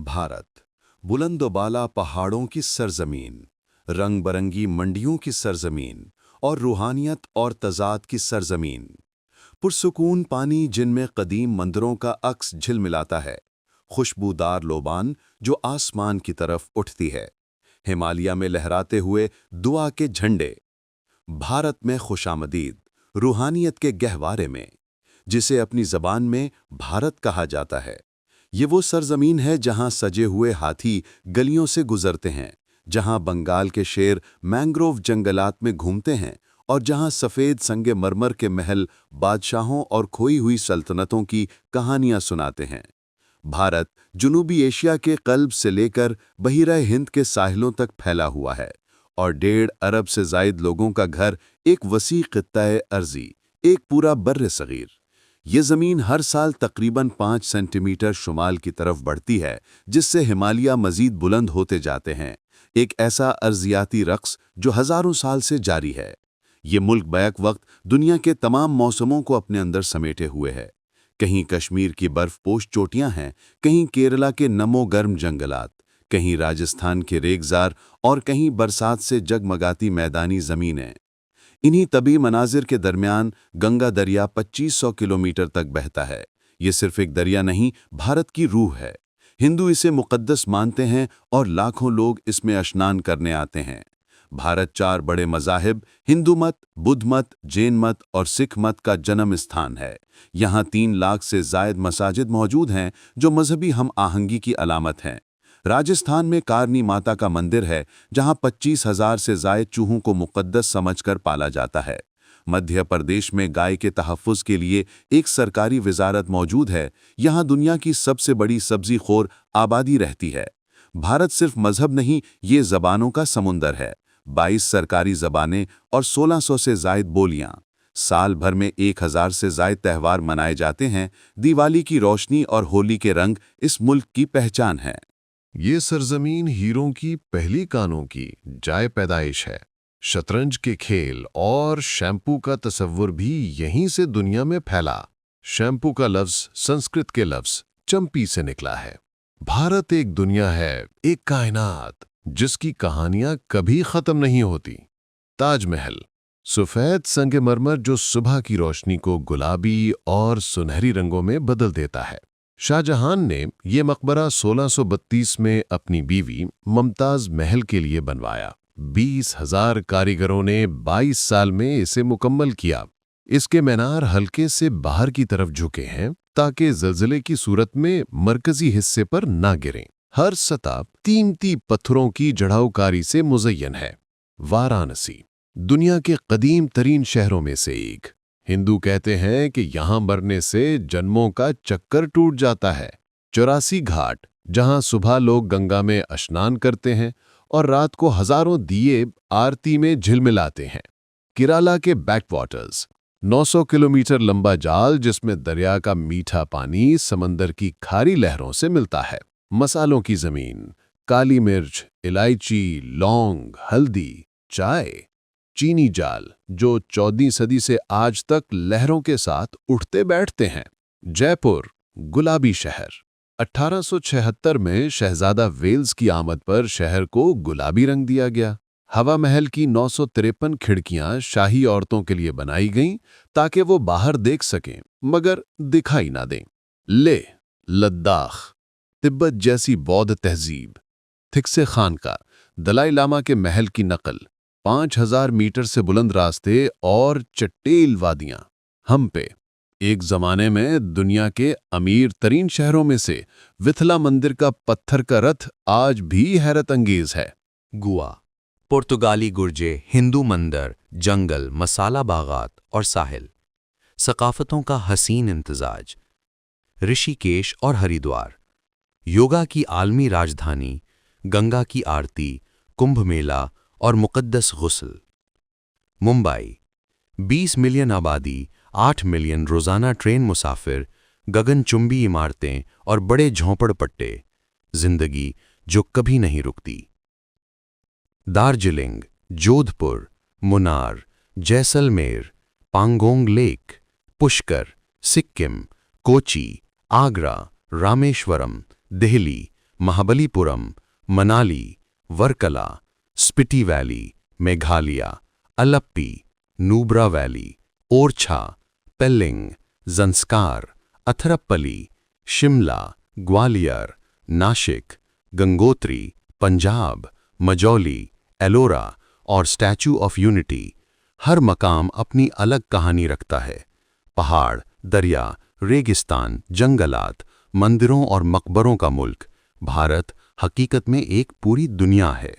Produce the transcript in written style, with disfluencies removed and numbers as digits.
भारत, बुलंदोबाला पहाड़ों की सरजमीन, रंग बरंगी मंडियों की सरजमीन और रूहानियत और तजाद की सरजमीन। पुरसुकून पानी जिनमें कदीम मंदिरों का अक्स झिलमिलाता है, खुशबूदार लोबान जो आसमान की तरफ उठती है, हिमालय में लहराते हुए दुआ के झंडे। भारत में खुशामदीद, रूहानियत के गहवारे में, जिसे अपनी ज़बान में भारत कहा जाता है। ये वो सरजमीन है जहां सजे हुए हाथी गलियों से गुजरते हैं, जहां बंगाल के शेर मैंग्रोव जंगलात में घूमते हैं और जहां सफ़ेद संगे मरमर के महल बादशाहों और खोई हुई सल्तनतों की कहानियां सुनाते हैं। भारत जनूबी एशिया के कल्ब से लेकर बहिरा हिंद के साहिलों तक फैला हुआ है और 1.5 अरब से ज़ायद लोगों का घर, एक वसी ख़ित्ता-ए अर्ज़ी, एक पूरा बर्र सग़ीर। ये ज़मीन हर साल तकरीबन 5 सेंटीमीटर शुमाल की तरफ बढ़ती है, जिससे हिमालय मज़ीद बुलंद होते जाते हैं। एक ऐसा अर्ज़ियाती रक़्स जो हज़ारों साल से जारी है। ये मुल्क बैक वक्त दुनिया के तमाम मौसमों को अपने अंदर समेटे हुए है। कहीं कश्मीर की बर्फपोश चोटियां हैं, कहीं केरला के नमो गर्म जंगलात, कहीं राजस्थान के रेगजार और कहीं बरसात से जगमगाती मैदानी ज़मीनें। इन्हीं तभी मनाजिर के दरमियान गंगा दरिया 2500 किलोमीटर तक बहता है। ये सिर्फ एक दरिया नहीं, भारत की रूह है। हिंदू इसे मुक़द्दस मानते हैं और लाखों लोग इसमें स्नान करने आते हैं। भारत 4 बड़े मज़ाहिब, हिंदू मत, बुद्ध मत, जैन मत और सिख मत का जन्म स्थान है। यहाँ 3 लाख से ज़ायद मसाजिद मौजूद हैं, जो मजहबी हम आहंगी की अलामत हैं। राजस्थान में कारनी माता का मंदिर है, जहां 25,000 से ज़ायद चूहों को मुक़द्दस समझकर पाला जाता है। मध्य प्रदेश में गाय के तहफ़्फ़ुज़ के लिए एक सरकारी वजारत मौजूद है। यहाँ दुनिया की सबसे बड़ी सब्ज़ी खोर आबादी रहती है। भारत सिर्फ मजहब नहीं, ये ज़बानों का समुंदर है। 22 सरकारी ज़बानें और 1600 से ज़ायद बोलियाँ। साल भर में 1000 से ज़ायद त्यौहार मनाए जाते हैं। दिवाली की रोशनी और होली के रंग इस मुल्क की पहचान है। ये सरजमीन हीरों की पहली कानों की जाए पैदाइश है। शतरंज के खेल और शैम्पू का तसव्वुर भी यहीं से दुनिया में फैला। शैम्पू का लफ्ज़ संस्कृत के लफ्ज़ चंपी से निकला है। भारत एक दुनिया है, एक कायनात, जिसकी कहानियां कभी ख़त्म नहीं होती। ताजमहल, सफ़ेद संगमरमर जो सुबह की रोशनी को गुलाबी और सुनहरी रंगों में बदल देता है। शाहजहां ने ये मकबरा 1632 में अपनी बीवी मुमताज़ महल के लिए बनवाया। 20,000 कारीगरों ने 22 साल में इसे मुकम्मल किया। इसके मीनार हल्के से बाहर की तरफ झुके हैं ताकि ज़लज़ले की सूरत में मरकज़ी हिस्से पर ना गिरें। हर सतह कीमती पत्थरों की जड़ाऊकारी से मुज़य्यन है। वाराणसी, दुनिया के कदीम तरीन शहरों में से एक। हिंदू कहते हैं कि यहाँ मरने से जन्मों का चक्कर टूट जाता है। 84 घाट, जहाँ सुबह लोग गंगा में स्नान करते हैं और रात को हजारों दिए आरती में झिलमिलाते हैं। केरला के बैकवाटर्स, 900 किलोमीटर लंबा जाल जिसमें दरिया का मीठा पानी समंदर की खारी लहरों से मिलता है। मसालों की जमीन, काली मिर्च, इलायची, लौंग, हल्दी, चाय, चीनी जाल जो 14वीं सदी से आज तक लहरों के साथ उठते बैठते हैं। जयपुर, गुलाबी शहर, 1876 में शहजादा वेल्स की आमद पर शहर को गुलाबी रंग दिया गया। हवा महल की 953 खिड़कियां शाही औरतों के लिए बनाई गईं ताकि वो बाहर देख सकें मगर दिखाई ना दें। लेह, लद्दाख, तिब्बत जैसी बौद्ध तहजीब, थिक्से खानका, दलाई लामा के महल की नकल, 5000 मीटर से बुलंद रास्ते और चट्टेल वादियां। हम्पे, एक जमाने में दुनिया के अमीर तरीन शहरों में से विथला मंदिर का पत्थर का रथ आज भी हैरत अंगेज है। गोवा, पुर्तगाली गुर्जे, हिंदू मंदिर, जंगल, मसाला बागात और साहिल, सकाफतों का हसीन इम्तिजाज। ऋषिकेश और हरिद्वार, योगा की आलमी राजधानी, गंगा की आरती, कुंभ मेला और मुक़द्दस गुस्ल। मुंबई, 20 मिलियन आबादी, 8 मिलियन रोज़ाना ट्रेन मुसाफिर, गगनचुंबी इमारतें और बड़े झोंपड़पट्टे, जिंदगी जो कभी नहीं रुकती। Darjeeling, Jodhpur, Munnar, Jaisalmer, Pangong lake, Pushkar, Sikkim, Kochi, Agra, Rameswaram, Delhi, Mahabalipuram, Manali, Varkala, Spiti valley, Meghalaya, Alleppey, Nubra valley, Orchha, Pelling, Zanskar, Athirappilly, Shimla, Gwalior, Nashik, Gangotri, Punjab, Majuli, Ellora और स्टैचू ऑफ यूनिटी। हर मकाम अपनी अलग कहानी रखता है। पहाड़, दरिया, रेगिस्तान, जंगलात, मंदिरों और मकबरों का मुल्क, भारत हकीकत में एक पूरी दुनिया है।